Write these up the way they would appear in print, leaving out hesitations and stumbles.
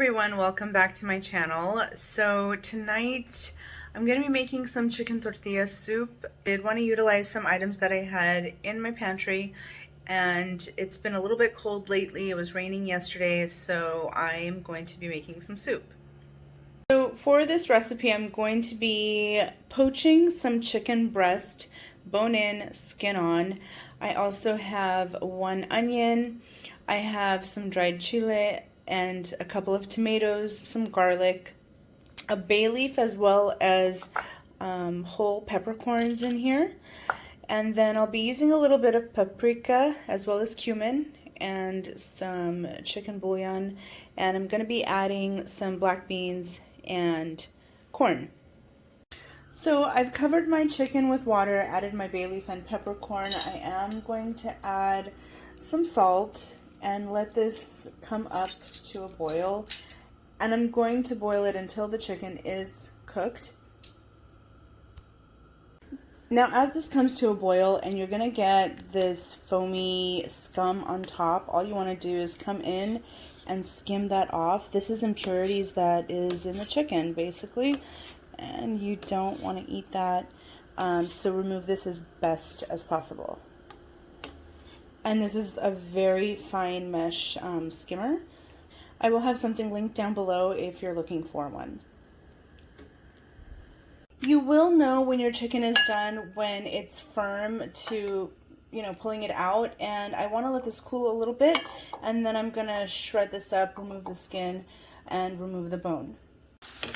everyone, welcome back to my channel. So tonight I'm going to be making some chicken tortilla soup. I did want to utilize some items that I had in my pantry, and it's been a little bit cold lately. It was raining yesterday, so I am going to be making some soup. So for this recipe, I'm going to be poaching some chicken breast, bone in, skin on. I also have 1 onion. I have some dried chile and a couple of tomatoes, some garlic, a bay leaf, as well as whole peppercorns in here. And then I'll be using a little bit of paprika as well as cumin and some chicken bouillon. And I'm going to be adding some black beans and corn. So I've covered my chicken with water, added my bay leaf and peppercorn. I am going to add some salt and let this come up to a boil. And I'm going to boil it until the chicken is cooked. Now as this comes to a boil and you're gonna get this foamy scum on top, all you wanna do is come in and skim that off. This is impurities that is in the chicken basically, and you don't wanna eat that. So remove this as best as possible. And this is a very fine mesh skimmer. I will have something linked down below if you're looking for one. You will know when your chicken is done when it's firm to, pulling it out. And I want to let this cool a little bit, and then I'm going to shred this up, remove the skin, and remove the bone.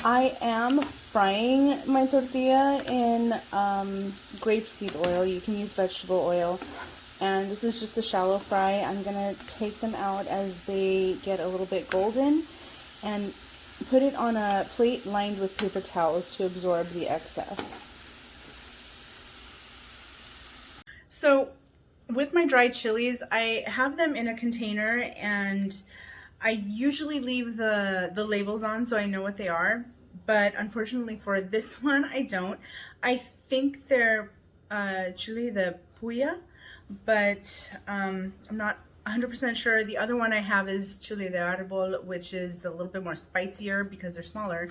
I am frying my tortilla in grapeseed oil. You can use vegetable oil. And this is just a shallow fry. I'm going to take them out as they get a little bit golden and put it on a plate lined with paper towels to absorb the excess. So with my dried chilies, I have them in a container, and I usually leave the labels on so I know what they are. But unfortunately for this one, I don't. I think they're chile de puya, but I'm not 100% sure. The other one I have is chile de árbol, which is a little bit more spicier because they're smaller.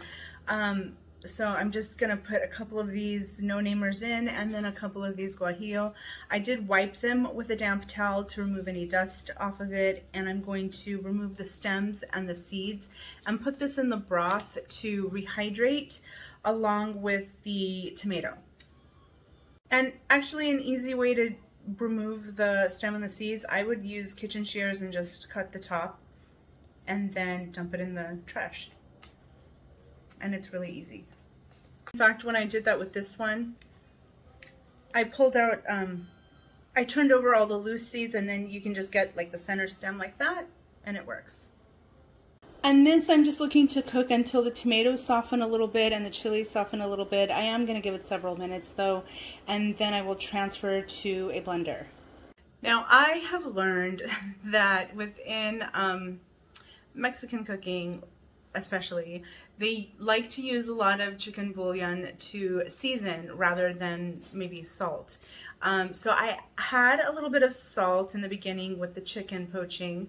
So I'm just gonna put a couple of these no-namers in, and then a couple of these guajillo. I did wipe them with a damp towel to remove any dust off of it, and I'm going to remove the stems and the seeds and put this in the broth to rehydrate along with the tomato. And actually an easy way to remove the stem and the seeds, I would use kitchen shears and just cut the top and then dump it in the trash. And it's really easy. In fact, when I did that with this one, I pulled out, I turned over all the loose seeds, and then you can just get like the center stem like that, and it works. And this I'm just looking to cook until the tomatoes soften a little bit and the chilies soften a little bit. I am going to give it several minutes though, and then I will transfer to a blender. Now I have learned that within Mexican cooking especially, they like to use a lot of chicken bouillon to season rather than maybe salt. So I had a little bit of salt in the beginning with the chicken poaching,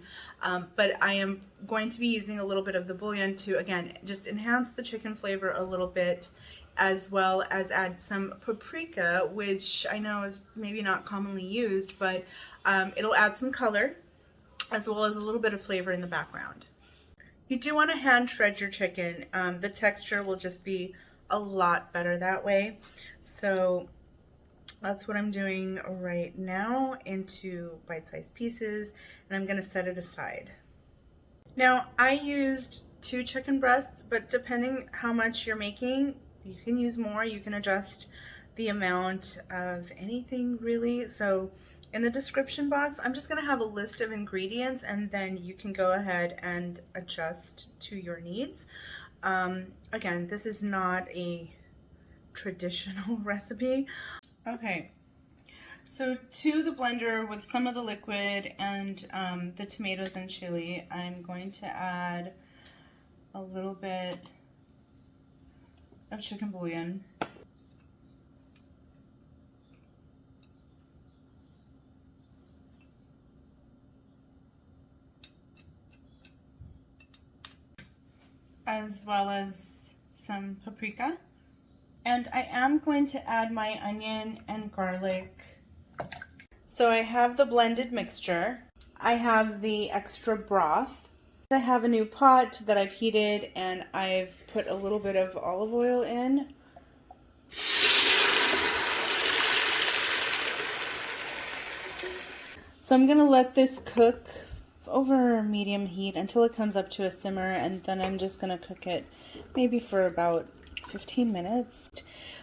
but I am going to be using a little bit of the bouillon to, again, just enhance the chicken flavor a little bit, as well as add some paprika, which I know is maybe not commonly used, but it'll add some color as well as a little bit of flavor in the background. You do want to hand shred your chicken. The texture will just be a lot better that way. So that's what I'm doing right now, into bite-sized pieces, and I'm going to set it aside. Now I used 2 chicken breasts, but depending how much you're making, you can use more. You can adjust the amount of anything really. So in the description box, I'm just going to have a list of ingredients, and then you can go ahead and adjust to your needs. Again, this is not a traditional recipe. Okay, so to the blender with some of the liquid and the tomatoes and chili, I'm going to add a little bit of chicken bouillon. as well as some paprika. And I am going to add my onion and garlic. So I have the blended mixture. I have the extra broth. I have a new pot that I've heated and I've put a little bit of olive oil in. So I'm gonna let this cook over medium heat until it comes up to a simmer, and then I'm just gonna cook it maybe for about 15 minutes.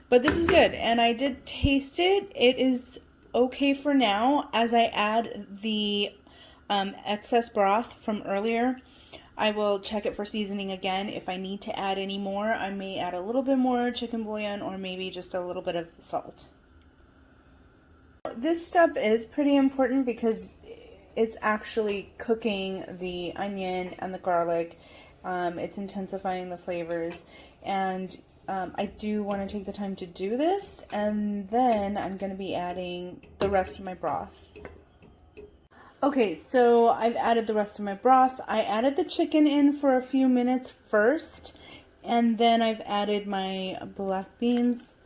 But this is good, and I did taste it. It is okay for now. As I add the excess broth from earlier, I will check it for seasoning again. If I need to add any more, I may add a little bit more chicken bouillon or maybe just a little bit of salt. This step is pretty important because it's actually cooking the onion and the garlic. It's intensifying the flavors, and I do want to take the time to do this, and then I'm going to be adding the rest of my broth. Okay, so I've added the rest of my broth. I added the chicken in for a few minutes first, and then I've added my black beans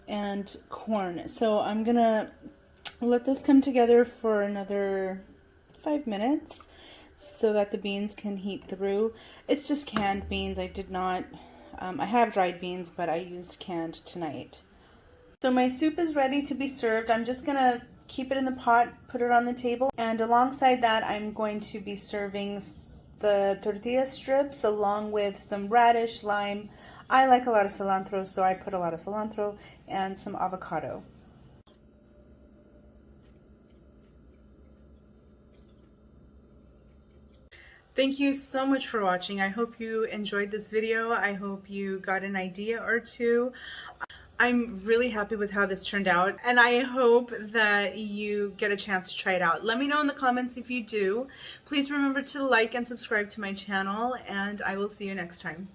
and corn. So I'm gonna let this come together for another 5 minutes so that the beans can heat through. It's just canned beans. I did not, I have dried beans, but I used canned tonight. So my soup is ready to be served. I'm just gonna keep it in the pot, put it on the table, and alongside that I'm going to be serving the tortilla strips along with some radish, lime. I like a lot of cilantro, so I put a lot of cilantro and some avocado. Thank you so much for watching. I hope you enjoyed this video. I hope you got an idea or two. I'm really happy with how this turned out, and I hope that you get a chance to try it out. Let me know in the comments if you do. Please remember to like and subscribe to my channel, and I will see you next time.